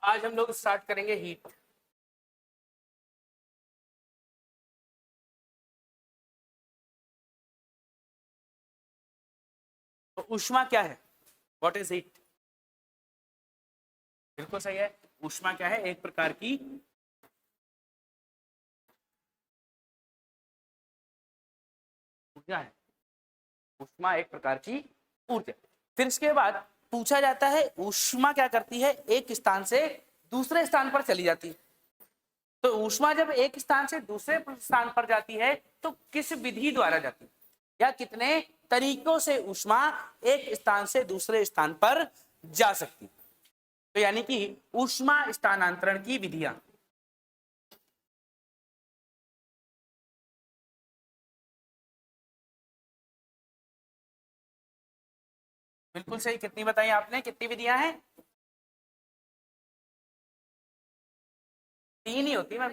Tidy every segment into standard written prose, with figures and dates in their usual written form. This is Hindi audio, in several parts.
आज हम लोग स्टार्ट करेंगे हीट। तो ऊष्मा क्या है? What is heat? बिल्कुल सही है। ऊष्मा क्या है? एक प्रकार की ऊर्जा है। ऊष्मा एक प्रकार की ऊर्जा। फिर इसके बाद पूछा जाता है ऊष्मा क्या करती है? एक स्थान से दूसरे स्थान पर चली जाती है। तो ऊष्मा जब एक स्थान से दूसरे स्थान पर जाती है तो किस विधि द्वारा जाती है, या कितने तरीकों से ऊष्मा एक स्थान से दूसरे स्थान पर जा सकती है? तो यानी कि ऊष्मा स्थानांतरण की विधियां। बिल्कुल सही। कितनी बताई आपने? कितनी विधियां हैं? 3 ही होती है।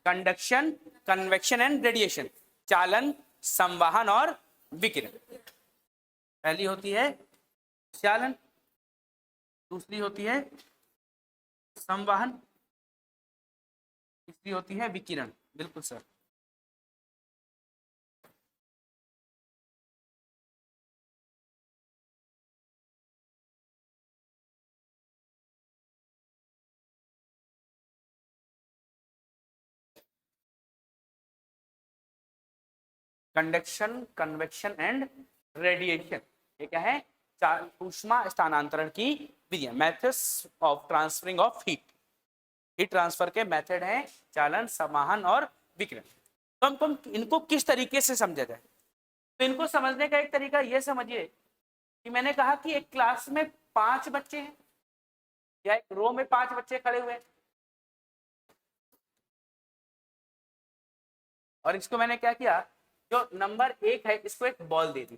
Conduction, convection and radiation. चालन, संवहन और विकिरण। पहली होती है चालन, दूसरी होती है संवहन, तीसरी होती है विकिरण। बिल्कुल sir. Conduction, convection and radiation, ये क्या है? ऊष्मा स्थानांतरण की विधियां, methods of transferring of heat. Heat transfer के मेथड हैं चालन, संवहन और विकिरण। तो हमको इनको किस तरीके से समझा जाए? तो इनको समझने का एक तरीका ये समझिए कि मैंने कहा कि एक क्लास में 5 बच्चे हैं, या एक रो में 5 बच्चे खड़े हुए हैं, और इसको मैंने क्या किया, जो नंबर 1 है इसको एक बॉल दे दी,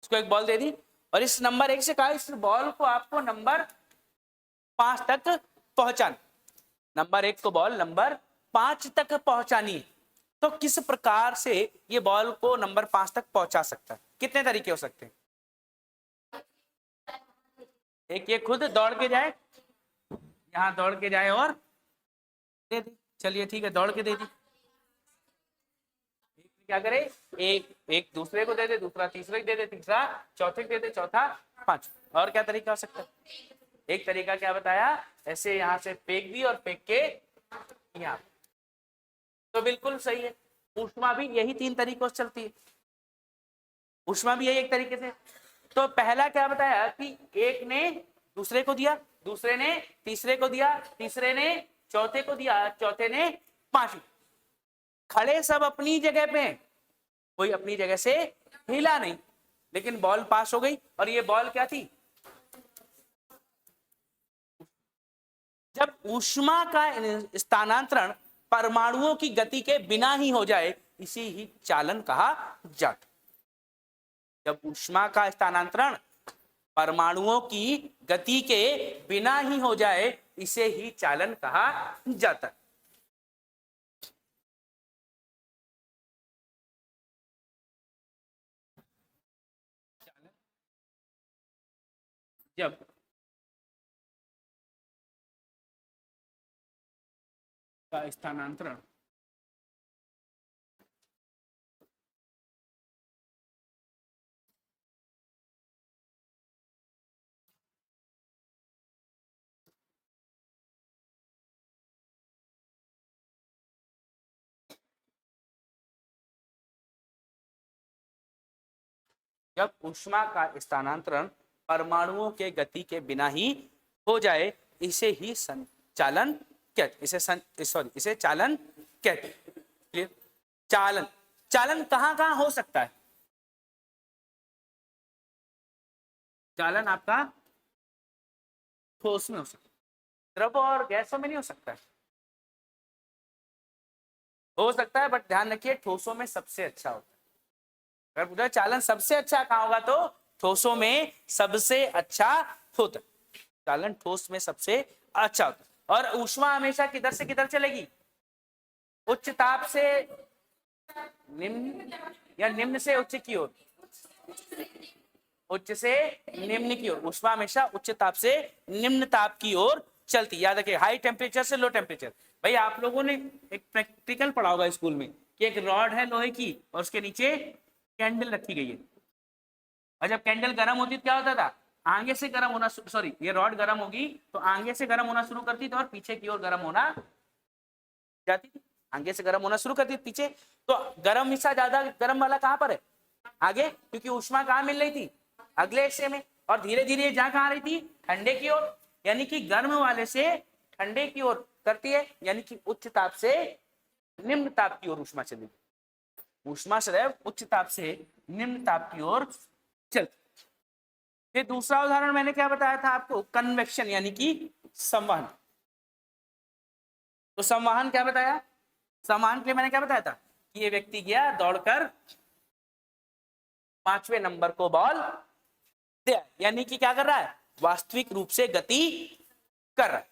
इसको एक बॉल दे दी, और इस नंबर 1 से कहा इस बॉल को आपको नंबर 5 तक पहुंचाना। नंबर 1 को बॉल नंबर 5 तक पहुंचानी है। तो किस प्रकार से ये बॉल को नंबर 5 तक पहुंचा सकता है? कितने तरीके हो सकते हैं? एक ये खुद दौड़ के जाए, यहाँ दौड़ के जाए और दे दे। चलिए ठीक है, दौड़ के दे दी। क्या करे? एक एक दूसरे को दे दे, दूसरा तीसरे को दे दे, तीसरा चौथे को दे दे, चौथा पांच। और क्या तरीका हो सकता है? एक तरीका क्या बताया, ऐसे यहाँ से फेंक दी और फेंक के यहाँ। तो बिल्कुल सही है। ऊष्मा भी यही 3 तरीकों से चलती है। ऊष्मा भी यही एक तरीके से। तो पहला क्या बताया कि एक ने दूसरे को दिया, दूसरे ने तीसरे को दिया, तीसरे ने चौथे को दिया, चौथे ने पांचवें। खड़े सब अपनी जगह पे, कोई अपनी जगह से हिला नहीं, लेकिन बॉल पास हो गई। और ये बॉल क्या थी? जब ऊष्मा का स्थानांतरण परमाणुओं की गति के बिना ही हो जाए, इसी ही चालन कहा जाता। जब ऊष्मा का स्थानांतरण परमाणुओं की गति के बिना ही हो जाए, इसे ही चालन कहा जाता। जब का स्थानांतरण जब ऊष्मा का स्थानांतरण परमाणुओं के गति के बिना ही हो जाए, इसे ही संचालन कहते, इसे चालन कहते। क्लियर? चालन, चालन कहां कहां हो सकता है? चालन आपका ठोस में हो सकता है, द्रव और गैसों में नहीं हो सकता है। हो सकता है, बट ध्यान रखिए ठोसों में सबसे अच्छा होता है। अगर पूछा चालन सबसे अच्छा कहां होगा, तो ठोसों में सबसे अच्छा होता है। चालन ठोस में सबसे अच्छा होता है। और ऊष्मा हमेशा किधर से किधर चलेगी? उच्च ताप से निम्न, या निम्न से उच्च की ओर? उच्च से निम्न की ओर, ऊष्मा हमेशा उच्च ताप से निम्न ताप की ओर चलती। याद रखिए, हाई टेम्परेचर से लो टेम्परेचर। भाई आप लोगों ने एक प्रैक्टिकल पढ़ा होगा स्कूल में कि एक रॉड है लोहे की और उसके नीचे कैंडल रखी गई है, और जब कैंडल गर्म होती तो क्या होता था, आगे से गर्म होना, सॉरी ये रॉड गर्म होगी तो आगे से गर्म होना शुरू करती थी और पीछे की ओर गर्म होना जाती थी, आगे से गर्म होना शुरू करती थी पीछे। तो गर्म हिस्सा ज्यादा गर्म वाला कहां पर है, आगे, क्योंकि ऊष्मा कहां मिल रही थी, अगले हिस्से में, और धीरे धीरे जा कहां रही थी, ठंडे की ओर। यानी कि गर्म वाले से ठंडे की ओर करती है, यानी कि उच्च ताप से निम्न ताप की ओर ऊष्मा चली, ऊष्मा सदैव उच्च ताप से निम्न ताप की ओर चलती। फिर दूसरा उदाहरण मैंने क्या बताया था आपको, कन्वेक्शन यानी कि संवहन। तो संवहन क्या बताया, संवहन के लिए मैंने क्या बताया था कि ये व्यक्ति गया दौड़कर 5वें नंबर को बॉल दिया, यानी कि क्या कर रहा है, वास्तविक रूप से गति कर रहा है।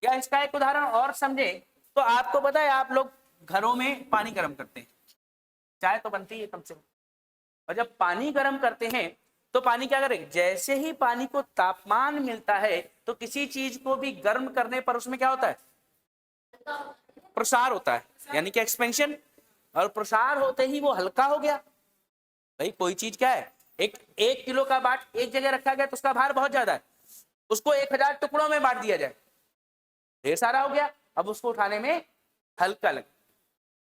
या इसका एक उदाहरण और समझे तो आपको पता है, आप लोग घरों में पानी गर्म करते हैं, चाय तो बनती है कम से कम, और जब पानी गर्म करते हैं तो पानी क्या करेगा, जैसे ही पानी को तापमान मिलता है तो किसी चीज को भी गर्म करने पर उसमें क्या होता है, प्रसार होता है, यानी कि एक्सपेंशन। और प्रसार होते ही वो हल्का हो गया। भाई कोई चीज क्या है, एक किलो का बाट एक जगह रखा गया तो उसका भार बहुत ज्यादा है, उसको 1000 टुकड़ों में बांट दिया जाए, ढेर सारा हो गया, अब उसको उठाने में हल्का लगे।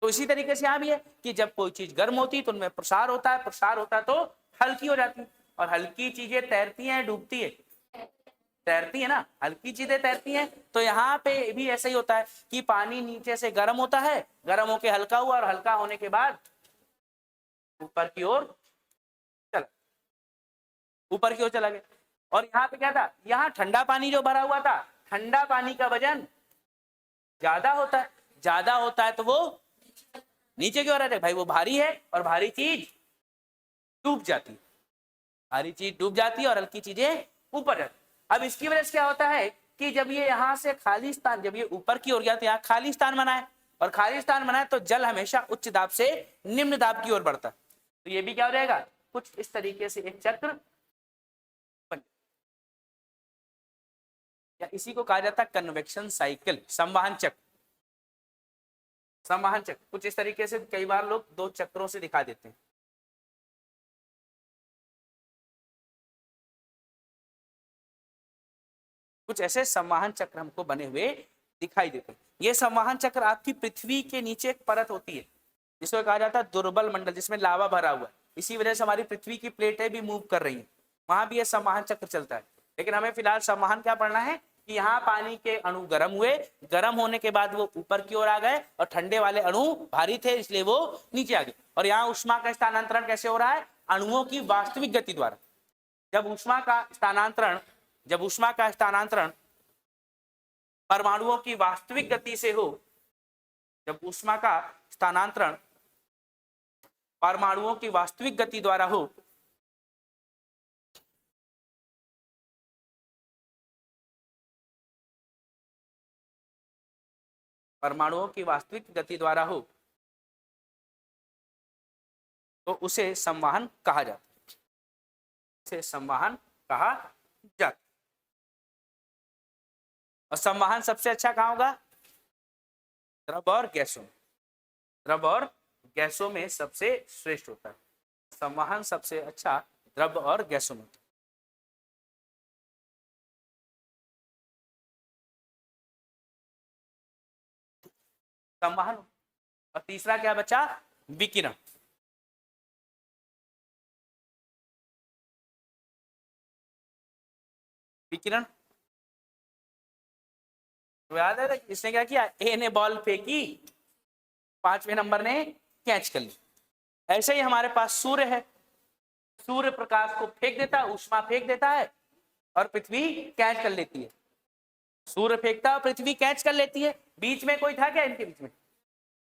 तो इसी तरीके से यहां भी है कि जब कोई चीज गर्म होती है तो उनमें प्रसार होता है, प्रसार होता है तो हल्की हो जाती है। और हल्की चीजें तैरती हैं डूबती है, तैरती है ना, हल्की चीजें तैरती हैं। तो यहाँ पे भी ऐसा ही होता है कि पानी नीचे से गर्म होता है, गर्म होके हल्का हुआ, और हल्का होने के बाद ऊपर की ओर चला, ऊपर की ओर चला गया। और यहाँ पे क्या था, यहाँ ठंडा पानी जो भरा हुआ था, ठंडा पानी का वजन ज्यादा होता है, ज्यादा होता है तो वो नीचे की ओर रहता है। भाई वो भारी है और भारी चीज डूब जाती है, भारी चीज डूब जाती है और हल्की चीजें ऊपर जाती। अब इसकी वजह से क्या होता है कि जब ये यहाँ से खाली स्थान, जब ये ऊपर की ओर गया तो यहाँ खाली स्थान बनाए, और खाली स्थान बनाए तो जल हमेशा उच्च दाब से निम्न दाब की ओर बढ़ता। तो ये भी क्या हो जाएगा, कुछ इस तरीके से एक चक्र बन, या इसी को कहा जाता है कन्वेक्शन साइकिल, संवहन चक्र। संवहन चक्र कुछ इस तरीके से कई बार लोग 2 चक्रों से दिखा देते हैं। कुछ ऐसे संवहन चक्र हमको बने हुए दिखाई देते हैं। ये संवहन चक्र आपकी पृथ्वी के नीचे एक परत होती है जिसको कहा जाता है दुर्बल मंडल, जिसमें लावा भरा हुआ है। इसी वजह से हमारी पृथ्वी की प्लेटें भी मूव कर रही हैं, वहां भी ये संवहन चक्र चलता है। लेकिन हमें फिलहाल संवहन क्या पढ़ना है कि यहाँ पानी के अणु गर्म हुए, गर्म होने के बाद वो ऊपर की ओर आ गए, और ठंडे वाले अणु भारी थे इसलिए वो नीचे आ गए। और यहाँ ऊष्मा का स्थानांतरण कैसे हो रहा है, अणुओं की वास्तविक गति द्वारा। जब ऊष्मा का स्थानांतरण परमाणुओं की वास्तविक गति से हो, जब ऊष्मा का स्थानांतरण परमाणुओं की वास्तविक गति द्वारा हो, परमाणुओं की वास्तविक गति द्वारा हो, तो उसे संवहन कहा जाता है, उसे संवहन कहा जाता है। और संवहन सबसे अच्छा कहाँ होगा, द्रव और गैसों में, द्रव और गैसों में सबसे श्रेष्ठ होता है। संवहन सबसे अच्छा द्रव और गैसों में। संवहन। और तीसरा क्या बचा, विकिरण। विकिरण तो याद है इसने क्या किया, ए ने बॉल फेंकी, 5वें नंबर ने कैच कर ली। ऐसे ही हमारे पास सूर्य है, सूर्य प्रकाश को फेंक देता है, ऊष्मा फेंक देता है और पृथ्वी कैच कर लेती है। सूर्य फेंकता है, पृथ्वी कैच कर लेती है। बीच में कोई था क्या इनके बीच में,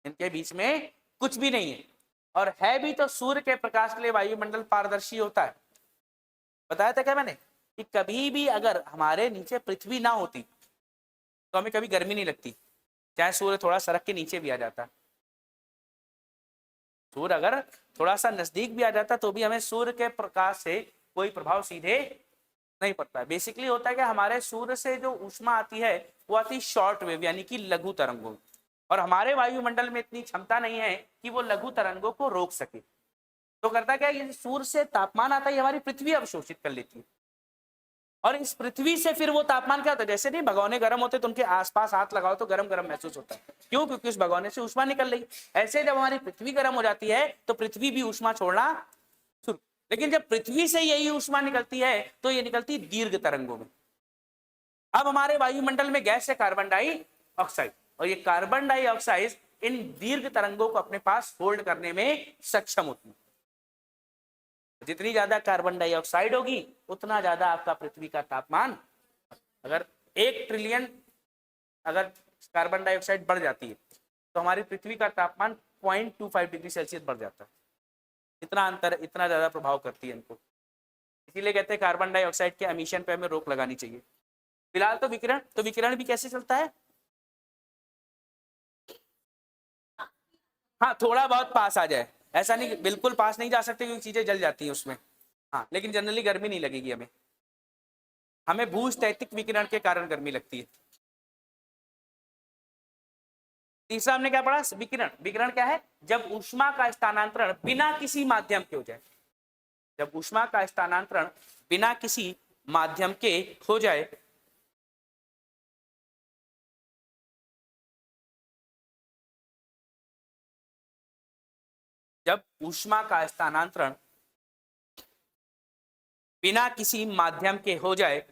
इनके बीच में कुछ भी नहीं है। और है भी तो सूर्य के प्रकाश के लिए वायुमंडल पारदर्शी होता है। बताया था क्या मैंने कि कभी भी अगर हमारे नीचे पृथ्वी ना होती तो हमें कभी गर्मी नहीं लगती, चाहे सूर्य थोड़ा सरक के नीचे भी आ जाता। सूर्य अगर थोड़ा सा नजदीक भी आ जाता तो भी हमें सूर्य के प्रकाश से कोई प्रभाव सीधे नहीं पड़ता है। बेसिकली होता है कि हमारे सूर्य से जो ऊष्मा आती है वो आती है शॉर्ट वेव यानी कि लघु तरंगों, और हमारे वायुमंडल में इतनी क्षमता नहीं है कि वो लघु तरंगों को रोक सके। तो करता क्या है, सूर्य से तापमान आता है, हमारी पृथ्वी अवशोषित कर लेती है, और इस पृथ्वी से फिर वो तापमान क्या होता है, जैसे नहीं भगोने गर्म होते तो उनके आसपास हाथ लगाओ तो गरम गरम महसूस होता है, क्यों? क्योंकि उस भगोने से ऊष्मा निकल रही। ऐसे जब हमारी पृथ्वी गर्म हो जाती है तो पृथ्वी भी ऊष्मा छोड़ना शुरू, लेकिन जब पृथ्वी से यही ऊष्मा निकलती है तो ये निकलती दीर्घ तरंगों में। अब हमारे वायुमंडल में गैस है कार्बन डाइऑक्साइड, और ये कार्बन डाइऑक्साइड इन दीर्घ तरंगों को अपने पास होल्ड करने में सक्षम होती है। जितनी ज्यादा कार्बन डाइऑक्साइड होगी उतना ज्यादा आपका पृथ्वी का तापमान, अगर 1 ट्रिलियन अगर कार्बन डाइऑक्साइड बढ़ जाती है तो हमारी पृथ्वी का तापमान 0.25 डिग्री सेल्सियस बढ़ जाता है। इतना अंतर, इतना ज्यादा प्रभाव करती है इनको। इसीलिए कहते हैं कार्बन डाइऑक्साइड के एमिशन पे हमें रोक लगानी चाहिए। फिलहाल तो विकिरण भी कैसे चलता है, हाँ थोड़ा बहुत पास आ जाए, ऐसा नहीं बिल्कुल पास नहीं जा सकते क्योंकि चीजें जल जाती हैं उसमें, हाँ लेकिन जनरली गर्मी नहीं लगेगी हमें। हमें भूस्थैतिक विकिरण के कारण गर्मी लगती है। तीसरा हमने क्या पढ़ा, विकिरण। विकिरण क्या है, जब ऊष्मा का स्थानांतरण बिना किसी माध्यम के हो जाए, जब ऊष्मा का स्थानांतरण बिना किसी माध्यम के हो जाए, जब ऊष्मा का स्थानांतरण बिना किसी माध्यम के हो जाए,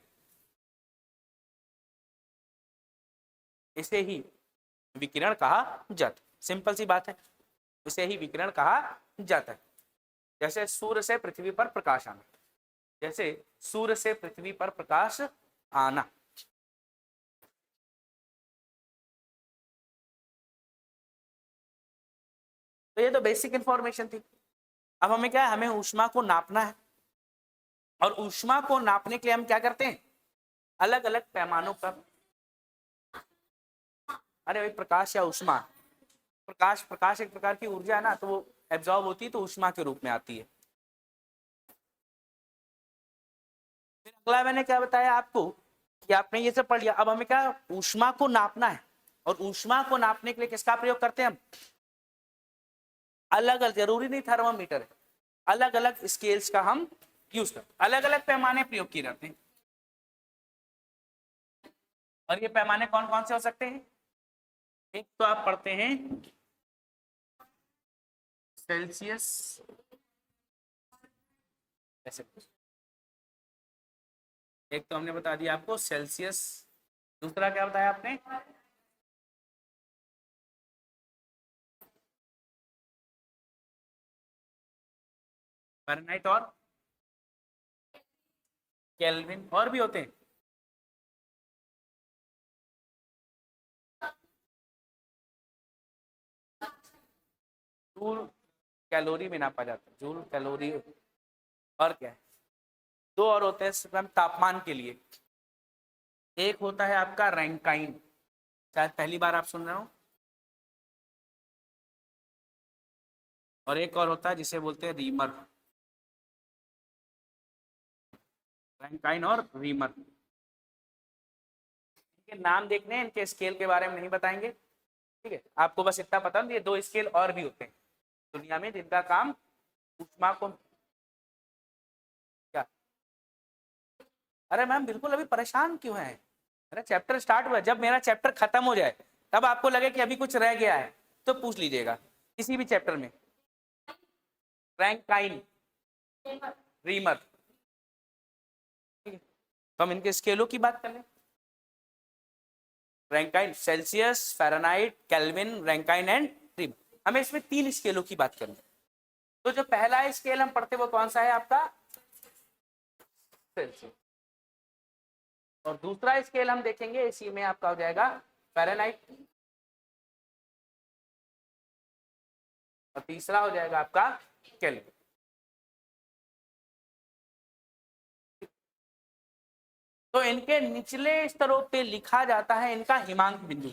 इसे ही विकिरण कहा जाता है। सिंपल सी बात है, इसे ही विकिरण कहा जाता है। जैसे सूर्य से पृथ्वी पर प्रकाश आना, जैसे सूर्य से पृथ्वी पर प्रकाश आना, तो ये तो बेसिक इंफॉर्मेशन थी। अब हमें क्या है, हमें ऊष्मा को नापना है, और ऊष्मा को नापने के लिए हम क्या करते हैं, अलग अलग पैमानों पर, अरे भाई प्रकाश या ऊष्मा, प्रकाश एक प्रकार की ऊर्जा है ना, तो वो एब्जॉर्ब होती है तो ऊष्मा के रूप में आती है। फिर अगला मैंने क्या बताया आपको कि आपने ये सब पढ़ लिया, अब हमें क्या ऊष्मा को नापना है, और ऊष्मा को नापने के लिए किसका प्रयोग करते हैं हम, अलग अलग, जरूरी नहीं थर्मामीटर है, अलग अलग स्केल्स का हम यूज करते, अलग अलग पैमाने प्रयोग किए जाते हैं। और ये पैमाने कौन कौन से हो सकते हैं, एक तो आप पढ़ते हैं सेल्सियस, ऐसे एक तो हमने बता दिया आपको सेल्सियस, दूसरा क्या बताया आपने, फ़ारेनहाइट और केल्विन, और भी होते हैं, जूल कैलोरी में नापा जाता है, जूल कैलोरी। और क्या है, दो और होते हैं तापमान के लिए, एक होता है आपका रैंकाइन, शायद पहली बार आप सुन रहे हो, और एक और होता है जिसे बोलते हैं रीमर, रैंकाइन और रीमर। इनके नाम देखने हैं, इनके स्केल के बारे में नहीं बताएंगे, ठीक है, आपको बस इतना पता है ये दो स्केल और भी होते हैं दुनिया में जिनका काम ऊष्मा को, क्या, अरे मैम बिल्कुल अभी परेशान क्यों है, मेरा चैप्टर स्टार्ट हुआ, जब मेरा चैप्टर खत्म हो जाए तब आपको लगे कि अभी कुछ रह गया है तो पूछ लीजिएगा किसी भी चैप्टर में। रैंकाइन, रीमर, ठीक है, तो हम इनके स्केलों की बात कर लें। Rankine, Celsius, Fahrenheit, kelvin, Rankine and reamer, हमें इसमें 3 स्केलों की बात करनी। तो जो पहला स्केल हम पढ़ते वो कौन सा है आपका, सेल्सियस, और दूसरा स्केल हम देखेंगे इसी में आपका हो जाएगा फ़ारेनहाइट, और तीसरा हो जाएगा आपका केल्विन। तो इनके निचले स्तरों पे लिखा जाता है इनका हिमांक बिंदु,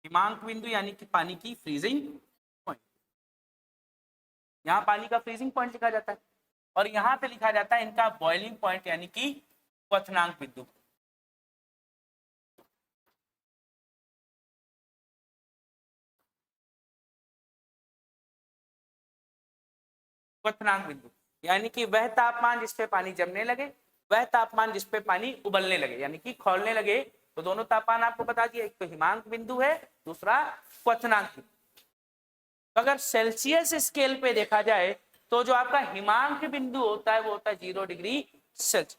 हिमांक बिंदु यानी कि पानी की फ्रीजिंग पॉइंट, यहाँ पानी का फ्रीजिंग पॉइंट लिखा जाता है। और यहां पे लिखा जाता है इनका बॉइलिंग पॉइंट यानी कि क्वथनांक बिंदु। क्वथनांक बिंदु यानी कि वह तापमान जिस पे पानी जमने लगे, वह तापमान जिस पे पानी उबलने लगे यानी कि खौलने लगे। तो दोनों तापमान आपको बता दिया, एक तो हिमांक बिंदु है, दूसरा क्वथनांक बिंदु। तो अगर सेल्सियस स्केल पे देखा जाए तो जो आपका हिमांक बिंदु होता है वो होता है 0 डिग्री सेल्सियस,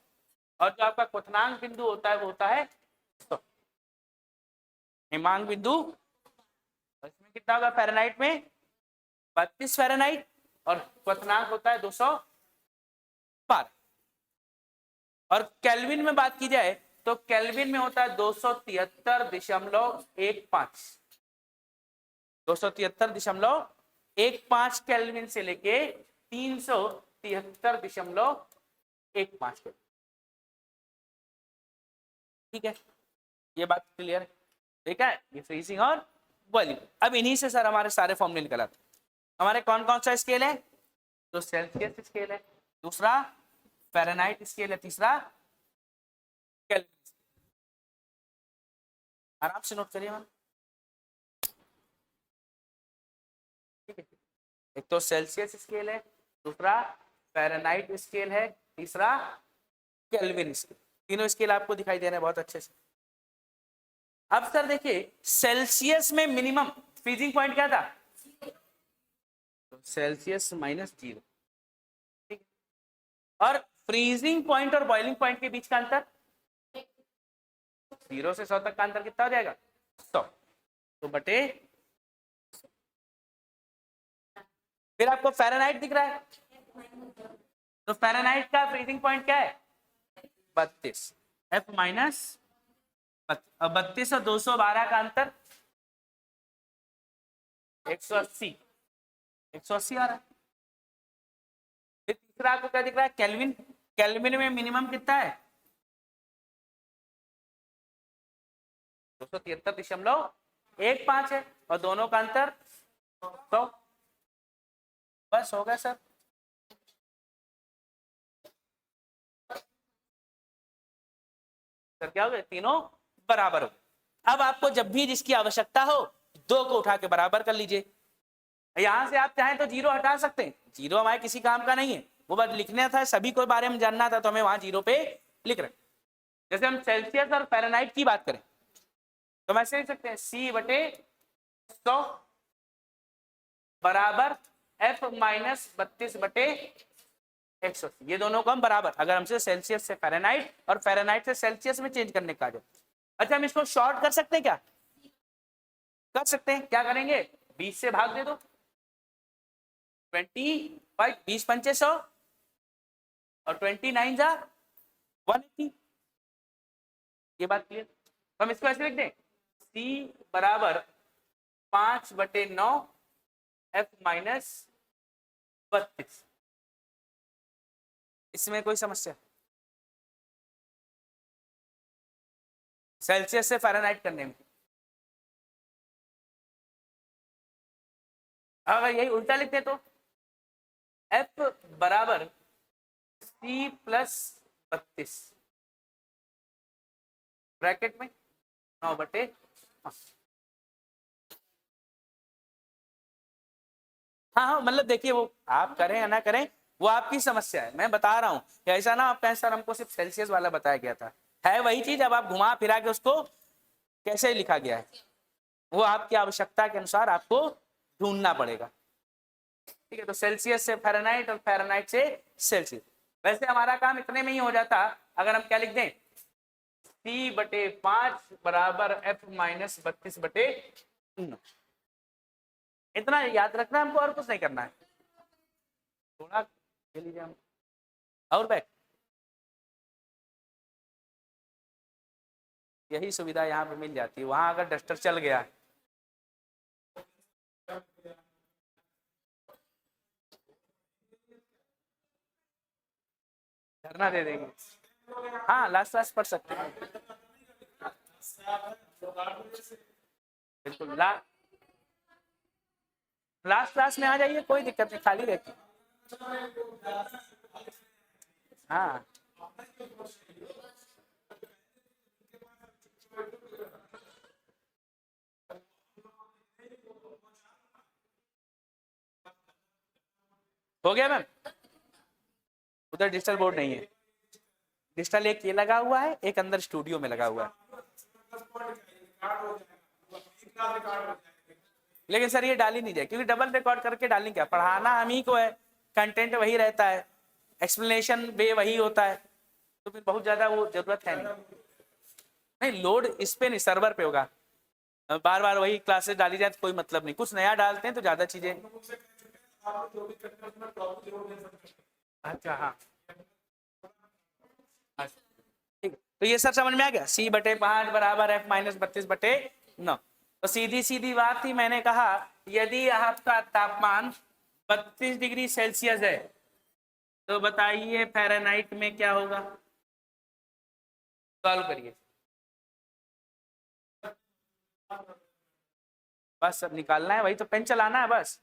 और जो आपका क्वथनांक बिंदु होता है वो होता है हिमांक बिंदु, इसमें कितना होगा फ़ारेनहाइट में 32 फ़ारेनहाइट, और क्वथनांक होता है 212। और केल्विन में बात की जाए तो केल्विन में होता है 273.15, 273.15 केल्विन से लेके 373.15। ठीक है, ये बात क्लियर है। ठीक है, ये फ्रीजिंग और बॉइलिंग। अब इन्हीं से सर हमारे सारे फॉर्मूले निकल आते हैं। हमारे कौन कौन सा स्केल है? तो सेल्सियस स्केल है, दूसरा फ़ारेनहाइट स्केल है, तीसरा केल्विन। आराम से नोट करिए मैम। ठीक है, एक तो सेल्सियस स्केल है, दूसरा फ़ारेनहाइट स्केल है, तीसरा केल्विन स्केल। तीनों स्केल आपको दिखाई दे रहे हैं बहुत अच्छे से। अब सर देखिए सेल्सियस में मिनिमम फ्रीजिंग पॉइंट क्या था? तो सेल्सियस -0। ठीक, और फ्रीजिंग पॉइंट और बॉइलिंग पॉइंट के बीच का अंतर 0 से 100 तक का अंतर कितना हो जाएगा? 100। तो बटे, फिर आपको फ़ारेनहाइट दिख रहा है, तो फ़ारेनहाइट का फ्रीजिंग पॉइंट क्या है? 32। F माइनस 32 और 212 का अंतर 180, 180 आ रहा है। फिर तीसरा आपको क्या दिख रहा है? केल्विन। केल्विन में मिनिमम कितना है? 273.15 है, और दोनों का अंतर 100। बस हो गया सर। सर क्या हो गया? तीनों बराबर हो गए। अब आपको जब भी जिसकी आवश्यकता हो, दो को उठा के बराबर कर लीजिए। यहां से आप चाहें तो 0 हटा सकते हैं, 0 हमारे किसी काम का नहीं है, वो बस लिखना था, सभी को बारे में जानना था, तो हमें वहां 0 पे लिख रहे। जैसे हम सेल्सियस और फ़ारेनहाइट की बात करें तो हम ऐसे लिख सकते हैं C/100 बराबर F माइनस 32/180। ये दोनों को हम बराबर, अगर हमसे सेल्सियस से फ़ारेनहाइट और फ़ारेनहाइट से सेल्सियस में चेंज करने का जाए। अच्छा, हम इसको शॉर्ट कर सकते हैं क्या? कर सकते हैं। क्या करेंगे? 20 से भाग दे दो, 25, 20 पंचे 100 और 29 जा 180। ये बात क्लियर? तो हम इसको ऐसे लिख दें C बराबर 5/9 F माइनस 32। इसमें कोई समस्या? सेल्सियस से फ़ारेनहाइट करने में अगर यही उल्टा लिखते तो F बराबर C प्लस 32 ब्रैकेट में 9/5। हाँ हाँ, मतलब देखिए वो आप करें या ना करें वो आपकी समस्या है, मैं बता रहा हूँ कि ऐसा ना आप कहें सर हमको सिर्फ सेल्सियस वाला बताया गया था, है वही चीज, अब आप घुमा फिरा के उसको कैसे लिखा गया है वो आपकी आवश्यकता के अनुसार आपको ढूंढना पड़ेगा। ठीक है, तो सेल्सियस से फ़ारेनहाइट और फ़ारेनहाइट से सेल्सियस। वैसे हमारा काम इतने में ही हो जाता अगर हम क्या लिख दें C/5 बराबर F माइनस 32/9। इतना याद रखना हमको, और कुछ नहीं करना है। थोड़ा ले लीजिए हम और बैक, यही सुविधा यहाँ पे मिल जाती है, वहां अगर डस्टर चल गया धरना दे देंगे। हाँ, लास्ट लास्ट पढ़ सकते हैं बिल्कुल। लास्ट क्लास में आ जाइए, कोई दिक्कत नहीं, खाली रहती। हाँ हो गया मैम। उधर डिजिटल बोर्ड नहीं है, डिजिटल एक ये लगा हुआ है, एक अंदर स्टूडियो में लगा हुआ है। लेकिन सर ये डाल ही नहीं जाए, क्योंकि डबल रिकॉर्ड करके डालनी क्या, पढ़ाना हम ही को है, कंटेंट वही रहता है, एक्सप्लेनेशन वे वही होता है, तो फिर बहुत ज्यादा वो जरूरत है नहीं। नहीं लोड इस पे नहीं, सर्वर पे होगा, बार बार वही क्लासेस डाली जाए तो कोई मतलब नहीं, कुछ नया डालते हैं तो ज्यादा चीजें। अच्छा हाँ ठीक, तो ये सब समझ में आ गया, C/5 बराबर F-32/9। तो सीधी सीधी बात थी, मैंने कहा यदि आपका तापमान 32 डिग्री सेल्सियस है तो बताइए फ़ारेनहाइट में क्या होगा, सॉल्व करिए। बस सब निकालना है, वही तो पेन चलाना है बस।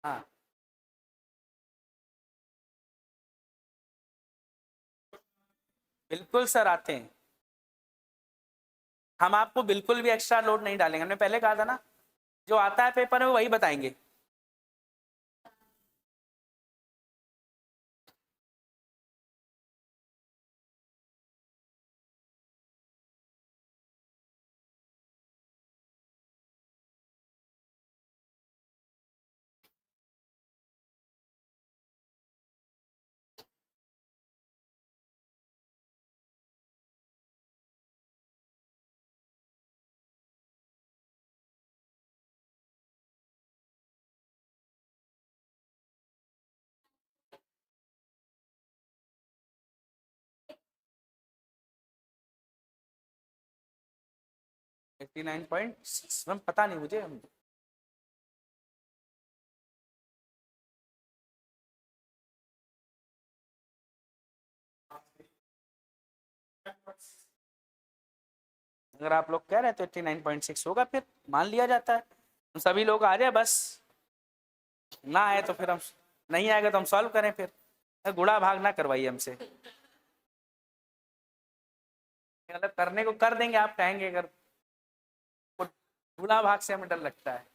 हाँ बिल्कुल सर आते हैं, हम आपको बिल्कुल भी एक्स्ट्रा लोड नहीं डालेंगे, हमने पहले कहा था ना, जो आता है पेपर में वही बताएंगे। एट्टी 89.6 मैम, पता नहीं मुझे, अगर आप लोग कह रहे हैं तो 89.6 होगा, फिर मान लिया जाता है, हम सभी लोग आ जाए बस, ना आए तो फिर हम, नहीं आएगा तो हम सॉल्व करें, फिर गुड़ा भाग ना करवाइए हमसे, मतलब करने को कर देंगे, आप कहेंगे अगर, गुड़ा भाग से हमें डर लगता है।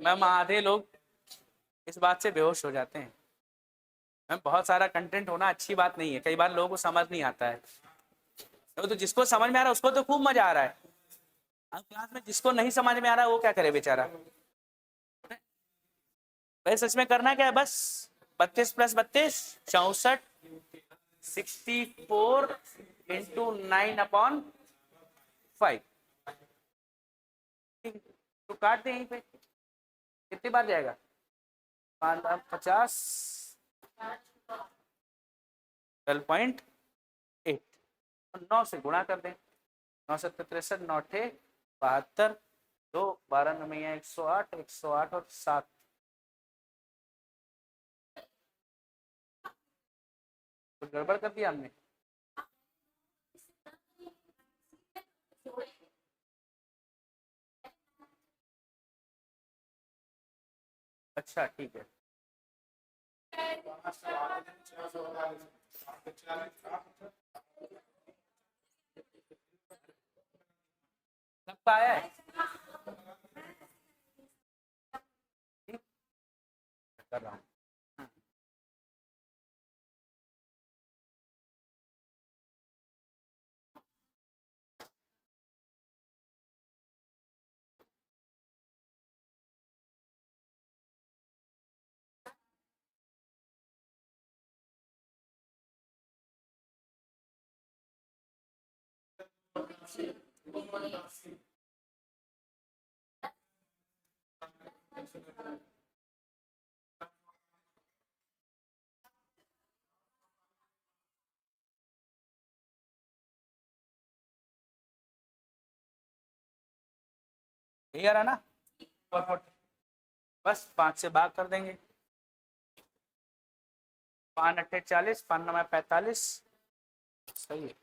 मैम आधे लोग इस बात से बेहोश हो जाते हैं, मैम बहुत सारा कंटेंट होना अच्छी बात नहीं है, कई बार लोगों को समझ नहीं आता है, तो जिसको समझ में आ रहा है उसको तो खूब मजा आ रहा है, अब क्लास में जिसको नहीं समझ में आ रहा है वो क्या करे बेचारा। भाई सच में करना क्या है, बस 32 + 32 64 इंटू 9/5, तो काट दे यहीं पे, कितनी बार जाएगा, 50, 12.8, और 9 से गुणा कर दें, 9 7 63, 9 8 72, 12 9 108, 108 और 7, कुछ गड़बड़ कर दिया हमने। अच्छा ठीक है, सबका आया है, ठीक कर रहा हूँ। यही आ रहा ना 440, बस 5 से भाग कर देंगे, 5 अट्ठे 40, 5 9 45, सही है।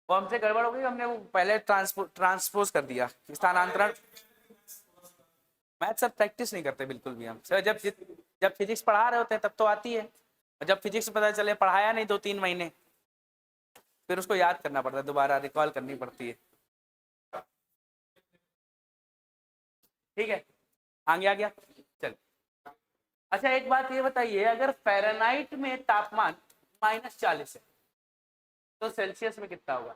वो हमसे गड़बड़ हो गई, हमने वो पहले ट्रांसपोज कर दिया, स्थानांतरण। मैथ सर प्रैक्टिस नहीं करते बिल्कुल भी हम सर, जब फिजिक्स पढ़ा रहे होते हैं तब तो आती है, और जब फिजिक्स पता चले पढ़ाया नहीं 2-3 महीने, फिर उसको याद करना पड़ता है, दोबारा रिकॉल करनी पड़ती है। ठीक है, आगे आ गया, चल। अच्छा एक बात ये बताइए, अगर फ़ारेनहाइट में तापमान -40 है तो सेल्सियस में कितना होगा?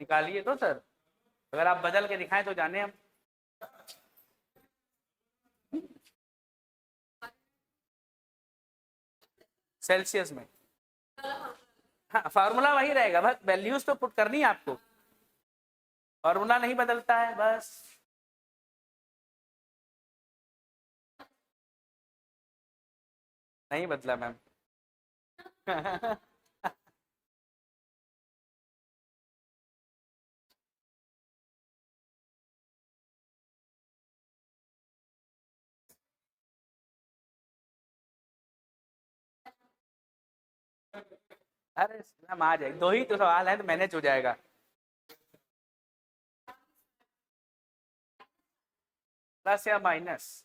निकालिए तो सर, अगर आप बदल के दिखाएं तो जाने हम। सेल्सियस में, हाँ फार्मूला वही रहेगा, बस वैल्यूज तो पुट करनी है आपको, फार्मूला नहीं बदलता है बस। नहीं बदला मैम। अरे मैम आ जाएगी, 2 ही तो सवाल है तो मैनेज हो जाएगा। प्लस या माइनस?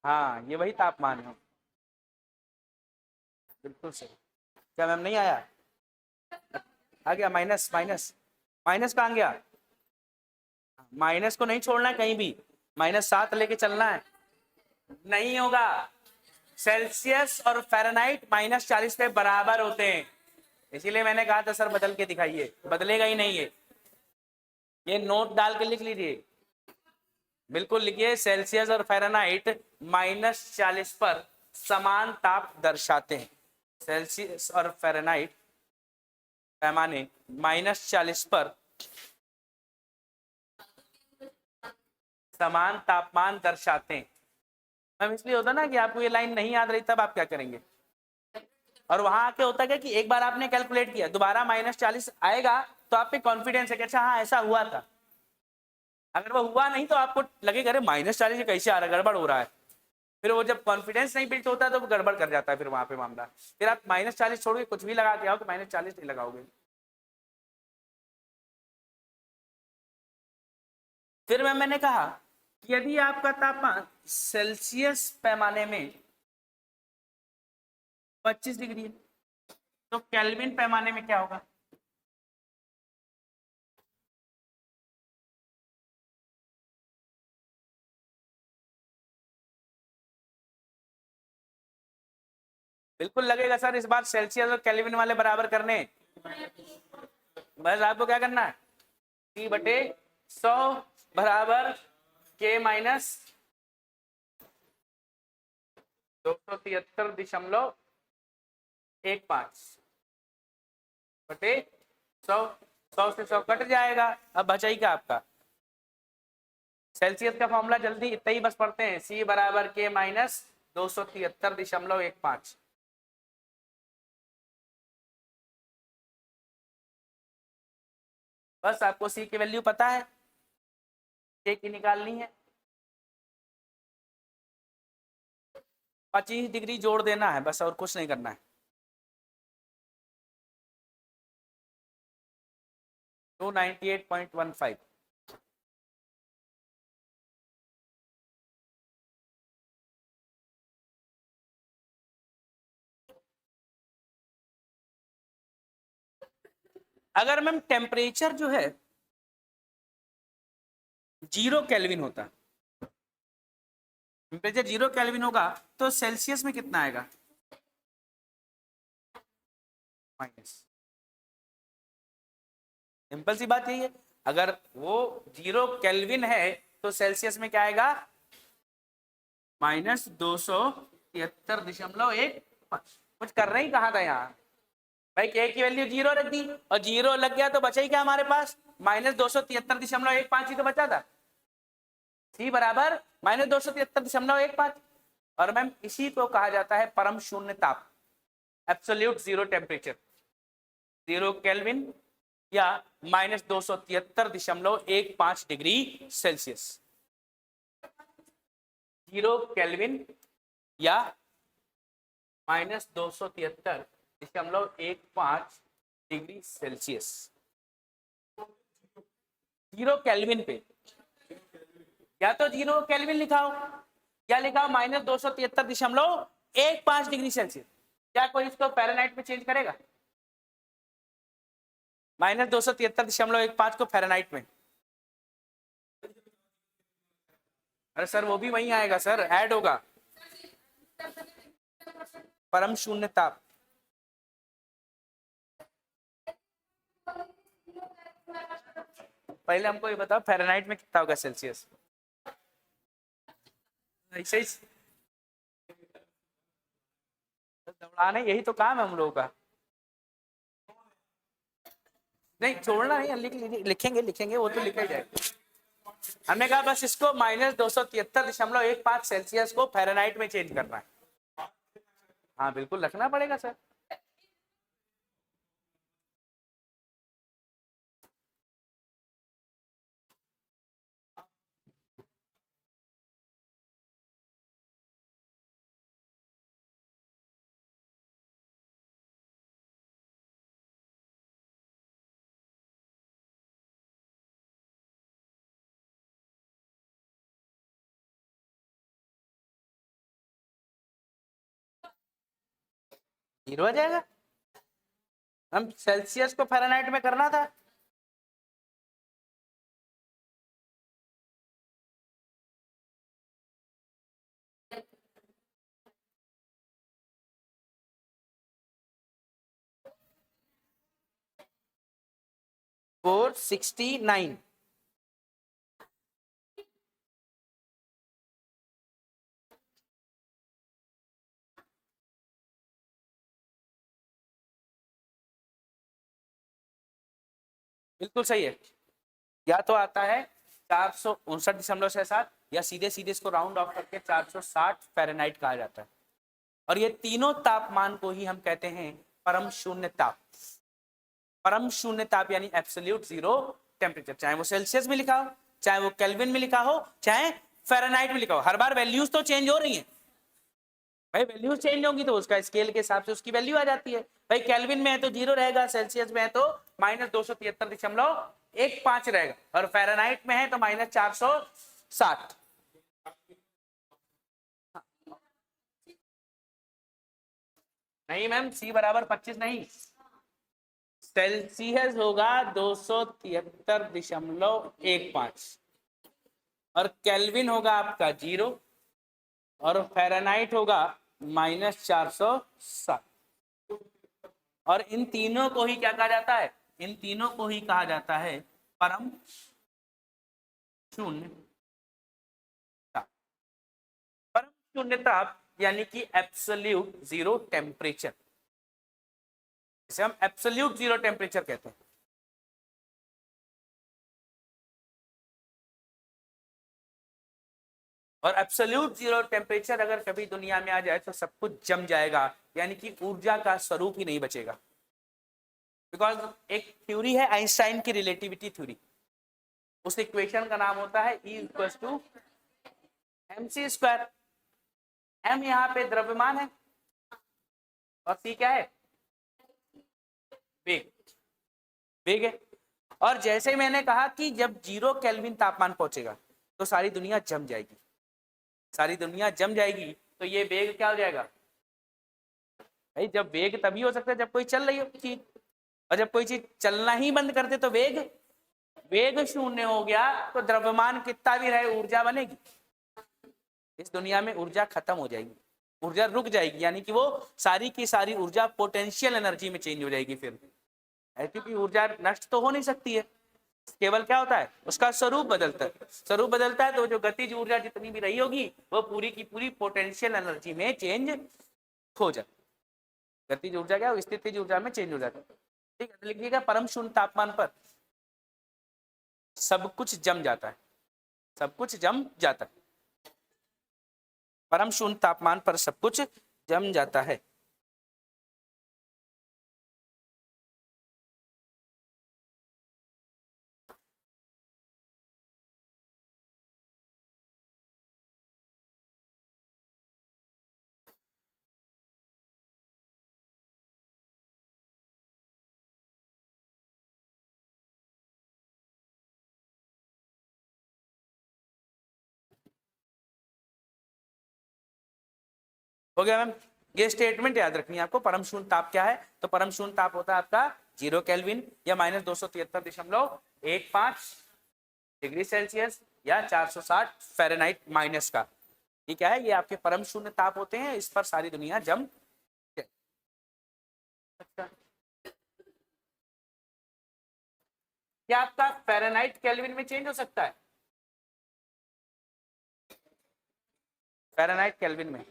हाँ ये वही तापमान है, बिल्कुल सही। क्या मैम नहीं आया? आ गया माइनस, माइनस, माइनस कहाँ गया? माइनस को नहीं छोड़ना है कहीं भी, -7 लेके चलना है। नहीं होगा, सेल्सियस और फ़ारेनहाइट -40 पे बराबर होते हैं, इसीलिए मैंने कहा था सर बदल के दिखाइए, बदलेगा ही नहीं ये नोट डाल के लिख लीजिए, बिल्कुल लिखिए, सेल्सियस और फ़ारेनहाइट -40 पर समान ताप दर्शाते हैं। सेल्सियस और फ़ारेनहाइट पैमाने -40 पर समान तापमान दर्शाते हैं। मैम इसलिए होता ना कि आपको ये लाइन नहीं याद रही, तब आप क्या करेंगे, और वहां आके होता क्या कि एक बार आपने कैलकुलेट किया, दोबारा -40 आएगा तो आप पे कॉन्फिडेंस है कि अच्छा हाँ ऐसा हुआ था। अगर वो हुआ नहीं तो आपको लगेगा अरे -40 कैसे आ रहा है, गड़बड़ हो रहा है। फिर वो जब कॉन्फिडेंस नहीं बिल्ड होता तो वो गड़बड़ कर जाता है फिर वहां पे मामला। फिर आप -40 छोड़ के कुछ भी लगा के आओ तो -40 नहीं लगाओगे। फिर मैंने कहा कि यदि आपका तापमान सेल्सियस पैमाने में 25 डिग्री है तो केल्विन पैमाने में क्या होगा? बिल्कुल लगेगा सर, इस बार सेल्सियस और केल्विन वाले बराबर करने, बस आपको क्या करना है, T/100 बराबर K-273.15 बटे 100, 100 से 100 कट जाएगा, अब बचाएगा आपका सेल्सियस का फॉर्मूला, जल्दी इतना ही बस पढ़ते हैं, C बराबर K-273.15। बस आपको C की वैल्यू पता है, K की निकालनी है, 25 डिग्री जोड़ देना है बस, और कुछ नहीं करना है। 298.15। अगर मैम टेम्परेचर जो है 0 केल्विन होता, टेम्परेचर 0 केल्विन होगा तो सेल्सियस में कितना आएगा? माइनस। सिंपल सी बात यही है, अगर वो 0 केल्विन है तो सेल्सियस में क्या आएगा? -273.15। कुछ कर रहे ही कहा था यहाँ, भाई के की वैल्यू 0 रख दी और 0 लग गया तो बचा ही क्या हमारे पास, -273.15 ही तो बचा था। सी बराबर -273.15। और मैम इसी को कहा जाता है परम शून्य ताप, एब्सोल्यूट जीरो टेम्परेचर, 0 केल्विन या -273.15 डिग्री सेल्सियस। 0 केल्विन या -273.15 डिग्री सेल्सियस। 0 केल्विन पे या तो 0 केल्विन लिखाओ या लिखाओ -273.15 डिग्री सेल्सियस। क्या कोई इसको फ़ारेनहाइट में चेंज करेगा? -273.15 को फ़ारेनहाइट में, अरे सर वो भी वहीं आएगा सर, ऐड होगा परम शून्य ताप। पहले हमको ये बताओ फ़ारेनहाइट में कितना होगा सेल्सियस? ऐसे ही दौड़ाने, यही तो काम है हम लोगों का। नहीं छोड़ना नहीं, लिखेंगे लिखेंगे, वो तो लिखा ही जाएगा। हमने कहा बस इसको -273.15 सेल्सियस को फ़ारेनहाइट में चेंज करना है। हाँ बिल्कुल रखना पड़ेगा सर। जीरो आ जाएगा, हम सेल्सियस को फ़ारेनहाइट में करना था। फोर 69। बिल्कुल सही है। या तो आता है 459.67 या सीधे सीधे इसको राउंड ऑफ करके 460 फ़ारेनहाइट कहा जाता है। और ये तीनों तापमान को ही हम कहते हैं परम शून्य ताप। परम शून्य ताप यानी एब्सोल्यूट जीरो टेम्परेचर, चाहे वो सेल्सियस में लिखा हो, चाहे वो केल्विन में लिखा हो, चाहे फ़ारेनहाइट में लिखा हो, हर बार वैल्यूज तो चेंज हो रही है। भाई वैल्यूज चेंज होंगी तो उसका स्केल के हिसाब से उसकी वैल्यू आ जाती है। भाई केल्विन में है तो 0 रहेगा, सेल्सियस में है तो -273.15 रहेगा, और फ़ारेनहाइट में है तो -460। नहीं मैम, सी बराबर 25 नहीं, सेल्सियस होगा 273.15 और केल्विन होगा आपका 0 और फ़ारेनहाइट होगा -460। और इन तीनों को ही क्या कहा जाता है? इन तीनों को ही कहा जाता है परम शून्य ताप। परम शून्य ताप यानी कि एब्सोल्यूट जीरो टेम्परेचर, इसे हम एब्सोल्यूट जीरो टेम्परेचर कहते हैं। और एब्सोल्यूट जीरो टेम्परेचर अगर कभी दुनिया में आ जाए तो सब कुछ जम जाएगा, यानी कि ऊर्जा का स्वरूप ही नहीं बचेगा। बिकॉज एक थ्योरी है आइंस्टाइन की रिलेटिविटी थ्योरी, उस इक्वेशन का नाम होता है E equals to mc²। m यहाँ पे द्रव्यमान है और c क्या है? वेग, वेग है। और जैसे मैंने कहा कि जब 0 केल्विन तापमान पहुंचेगा तो सारी दुनिया जम जाएगी, सारी दुनिया जम जाएगी, तो ये वेग क्या हो जाएगा? भाई जब वेग तभी हो सकता है जब कोई चल रही हो चीज, और जब कोई चीज चलना ही बंद कर दे तो वेग, वेग शून्य हो गया तो द्रव्यमान कितना भी रहे ऊर्जा बनेगी? इस दुनिया में ऊर्जा खत्म हो जाएगी, ऊर्जा रुक जाएगी, यानी कि वो सारी की सारी ऊर्जा पोटेंशियल एनर्जी में चेंज हो जाएगी फिर, क्योंकि ऊर्जा नष्ट तो हो नहीं सकती है, केवल क्या होता है उसका स्वरूप बदलता है। स्वरूप बदलता है तो जो गतिज ऊर्जा जितनी भी रही होगी वो पूरी की पूरी पोटेंशियल एनर्जी में चेंज हो जाए। गतिज ऊर्जा क्या है, स्थितिज ऊर्जा में चेंज हो जाता है। ठीक है, तो लिखिएगा परम शून्य तापमान पर सब कुछ जम जाता है, सब कुछ जम जाता है। परम शून्य तापमान पर सब कुछ जम जाता है। हो गया मैम, ये स्टेटमेंट याद रखनी है आपको। परम शून्य ताप क्या है, तो परम शून्य ताप होता है आपका 0 केल्विन या -273.15 डिग्री सेल्सियस या 460 फ़ारेनहाइट माइनस का। ये क्या है, ये आपके परम शून्य ताप होते हैं, इस पर सारी दुनिया जम। अच्छा, क्या आपका फ़ारेनहाइट केल्विन में चेंज हो सकता है? फ़ारेनहाइट केल्विन में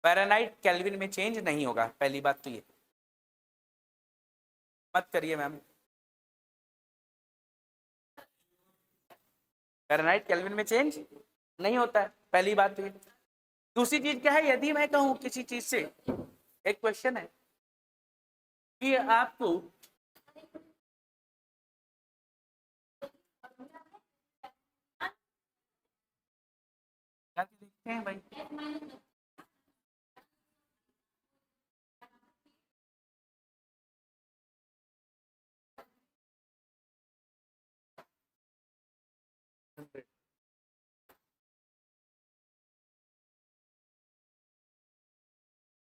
फ़ारेनहाइट केल्विन में चेंज नहीं होगा, पहली बात तो ये मत करिए मैम। फ़ारेनहाइट केल्विन में चेंज नहीं होता है, पहली बात तो ये। दूसरी चीज क्या है, यदि मैं कहूं किसी चीज से, एक क्वेश्चन है कि आपको देखते हैं भाई,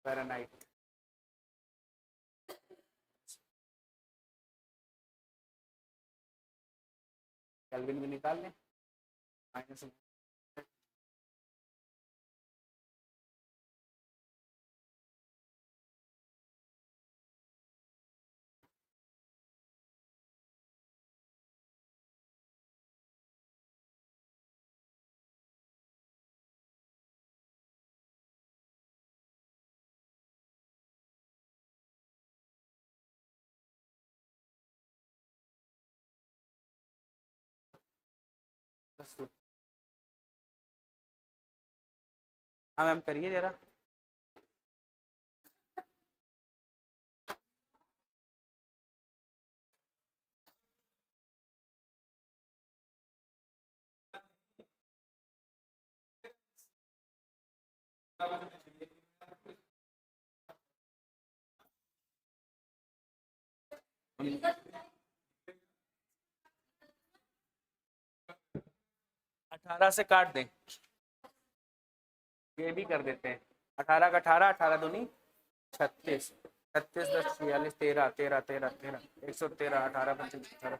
फ़ारेनहाइट केल्विन में निकाल लें, माइनस हाँ मैम करिए जरा। अठारह से काट दें, ये भी कर देते हैं। 18 का 18, 18 दूनी 36, 36 10 46 13 13 13 13 113 18 25 18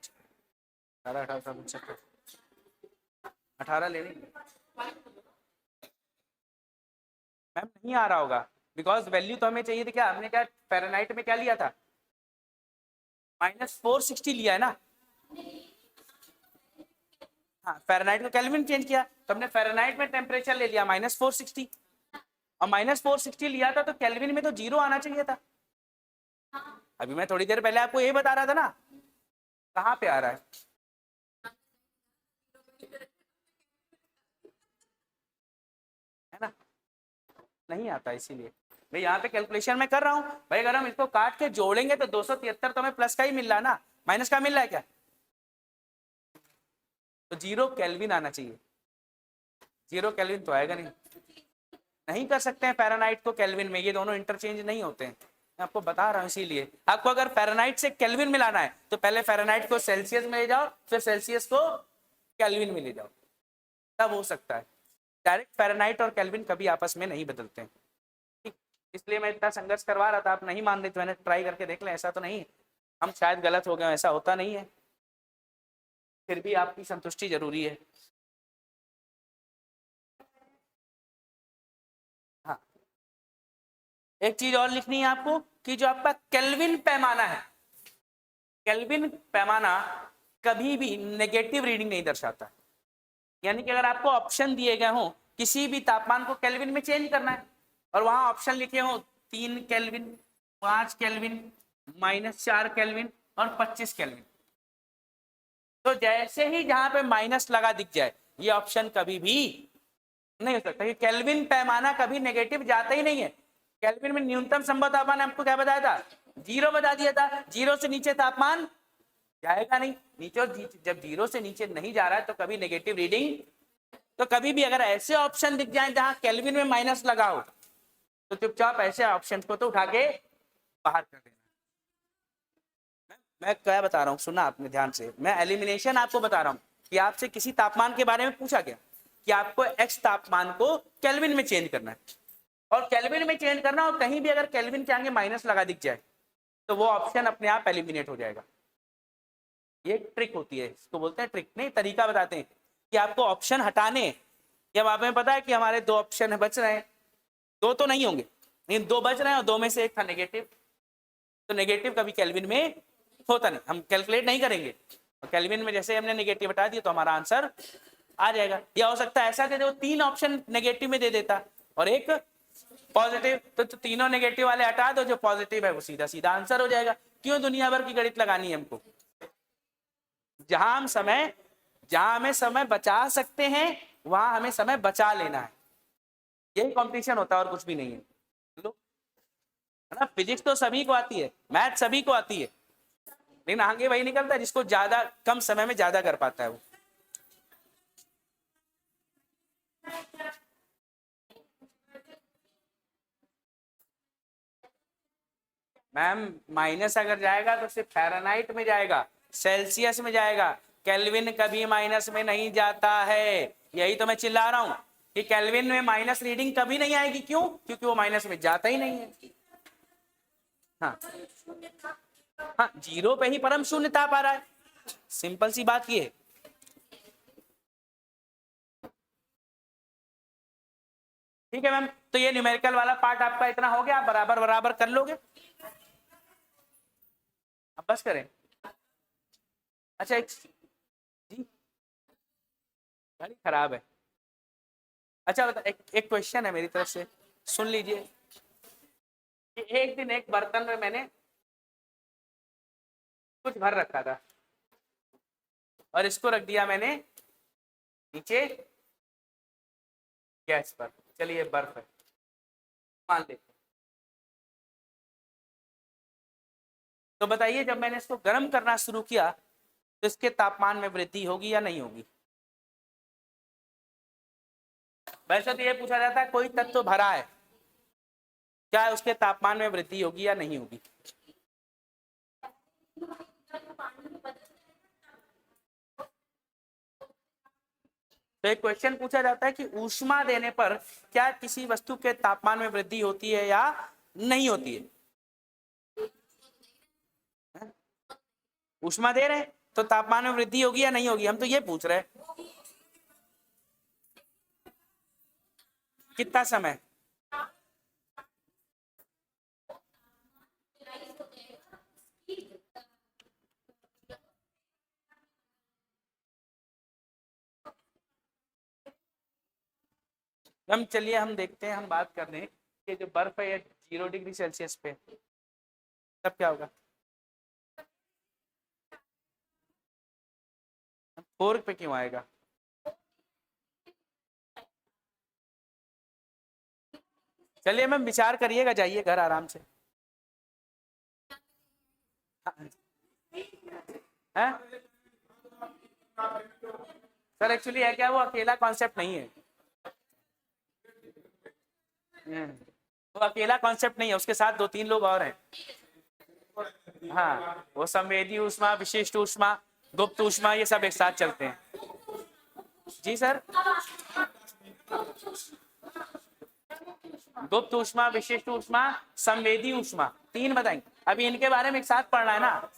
18 18 25 18 ले लेंगे मैम, नहीं आ रहा होगा बिकॉज वैल्यू तो हमें चाहिए थी। क्या हमने क्या फ़ारेनहाइट में क्या लिया था, -460 लिया है ना। हाँ, फ़ारेनहाइट को केल्विन चेंज किया, तो हमने फ़ारेनहाइट में टेम्परेचर ले लिया -460, और -460 लिया था तो केल्विन में तो 0 आना चाहिए था। अभी मैं थोड़ी देर पहले आपको ये बता रहा था ना, कहाँ पे आ रहा है, है ना, नहीं आता, इसीलिए भाई यहाँ पे कैलकुलेशन में कर रहा हूँ भाई। अगर हम इसको काट के जोड़ेंगे तो 273 तो हमें प्लस का ही मिल रहा है ना, माइनस का मिल रहा है क्या, तो 0 केल्विन आना चाहिए। 0 केल्विन तो आएगा नहीं, नहीं कर सकते हैं फ़ारेनहाइट को केल्विन में, ये दोनों इंटरचेंज नहीं होते हैं, मैं आपको बता रहा हूँ। इसीलिए आपको अगर फ़ारेनहाइट से केल्विन मिलाना है तो पहले फ़ारेनहाइट को सेल्सियस में ले जाओ, फिर सेल्सियस को केल्विन में ले जाओ, तब हो सकता है। डायरेक्ट फ़ारेनहाइट और केल्विन कभी आपस में नहीं बदलते हैं, ठीक, इसलिए मैं इतना संघर्ष करवा रहा था। आप नहीं मान रहे तो मैंने ट्राई करके देख लें, ऐसा तो नहीं हम शायद गलत हो गए, ऐसा होता नहीं है, फिर भी आपकी संतुष्टि जरूरी है। हाँ, एक चीज और लिखनी है आपको कि जो आपका केल्विन पैमाना है, केल्विन पैमाना कभी भी नेगेटिव रीडिंग नहीं दर्शाता, यानी कि अगर आपको ऑप्शन दिए गए हों किसी भी तापमान को केल्विन में चेंज करना है और वहां ऑप्शन लिखे हो 3 केल्विन, 5 केल्विन, -4 केल्विन और 25 केल्विन, तो जैसे ही जहां पे माइनस लगा दिख जाए ये ऑप्शन कभी भी नहीं हो सकता, क्योंकि केल्विन पैमाना कभी नेगेटिव जाता ही नहीं है। केल्विन में न्यूनतम संभव तापमान आपको क्या बताया था, 0 बता दिया था। 0 से नीचे तापमान जाएगा नहीं, नीचे जब 0 से नीचे नहीं जा रहा है तो कभी नेगेटिव रीडिंग, तो कभी भी अगर ऐसे ऑप्शन दिख जाए जहां केल्विन में माइनस लगा हो तो चुपचाप ऐसे ऑप्शन को तो उठा के बाहर कर देना। मैं क्या बता रहा हूँ, सुना आपने ध्यान से, मैं एलिमिनेशन आपको बता रहा हूँ कि आपसे किसी तापमान के बारे में पूछा गया कि आपको x तापमान को केल्विन में चेंज करना है और केल्विन में चेंज करना, और कहीं भी अगर केल्विन के आगे माइनस लगा दिख जाए तो वो ऑप्शन अपने आप एलिमिनेट हो जाएगा। ये ट्रिक होती है, इसको बोलते हैं ट्रिक, नहीं तरीका बताते हैं कि आपको ऑप्शन हटाने, जब आपको पता है कि हमारे 2 ऑप्शन बच रहे हैं, 2 तो नहीं होंगे लेकिन 2 बच रहे हैं और 2 में से एक था नेगेटिव, तो नेगेटिव कभी केल्विन में होता नहीं, हम कैलकुलेट नहीं करेंगे, और केल्विन में जैसे हमने नेगेटिव हटा दिया तो हमारा आंसर आ जाएगा। या हो सकता है ऐसा कि जो 3 ऑप्शन नेगेटिव में दे देता और एक पॉजिटिव, तो तीनों नेगेटिव वाले हटा दो, जो पॉजिटिव है वो सीधा सीधा आंसर हो जाएगा। क्यों दुनिया भर की गणित लगानी है हमको, जहां हमें समय बचा सकते हैं वहां हमें समय बचा लेना है, यही कंपटीशन होता है और कुछ भी नहीं है। ना फिजिक्स तो सभी को आती है, मैथ सभी को आती है, लेकिन आगे वही निकलता है जिसको ज्यादा कम समय में ज्यादा कर पाता है वो। मैम माइनस अगर जाएगा तो सिर्फ फ़ारेनहाइट में जाएगा, सेल्सियस में जाएगा, केल्विन कभी माइनस में नहीं जाता है। यही तो मैं चिल्ला रहा हूं कि केल्विन में माइनस रीडिंग कभी नहीं आएगी। क्यों? क्योंकि वो माइनस में जाता ही नहीं है। हाँ हाँ, 0 पे ही परम शून्य ताप आ रहा है, सिंपल सी बात ये है। ठीक है मैम, तो ये न्यूमेरिकल वाला पार्ट आपका इतना हो गया, आप बराबर बराबर कर लोगे। अब बस करें। अच्छा एक जी, गाड़ी खराब है। अच्छा बता, एक क्वेश्चन है मेरी तरफ से, सुन लीजिए कि एक दिन एक बर्तन में मैंने कुछ भर रखा था और इसको रख दिया मैंने नीचे गैस पर, चलिए बर्फ है मान लेते। तो बताइए जब मैंने इसको गर्म करना शुरू किया तो इसके तापमान में वृद्धि होगी या नहीं होगी? वैसे तो ये पूछा जाता है कोई तत्व भरा है, क्या उसके तापमान में वृद्धि होगी या नहीं होगी? तो एक क्वेश्चन पूछा जाता है कि ऊष्मा देने पर क्या किसी वस्तु के तापमान में वृद्धि होती है या नहीं होती है? ऊष्मा दे रहे हैं तो तापमान में वृद्धि होगी या नहीं होगी, हम तो ये पूछ रहे हैं। कितना समय? हम चलिए हम देखते हैं, हम बात कर रहे हैं कि जो बर्फ है ये 0 डिग्री सेल्सियस पे, तब क्या होगा? 4 पे क्यों आएगा? चलिए मैम विचार करिएगा, जाइए घर आराम से। है सर, एक्चुअली है क्या, वो अकेला कॉन्सेप्ट नहीं है, वो अकेला कॉन्सेप्ट नहीं है, उसके साथ 2-3 लोग और हैं। हाँ, वो संवेदी ऊष्मा, विशिष्ट ऊष्मा, गुप्त ऊष्मा, ये सब एक साथ चलते हैं। जी सर, गुप्त ऊष्मा, विशिष्ट ऊष्मा, संवेदी ऊष्मा, 3 बताएंगे। अभी इनके बारे में एक साथ पढ़ना है ना।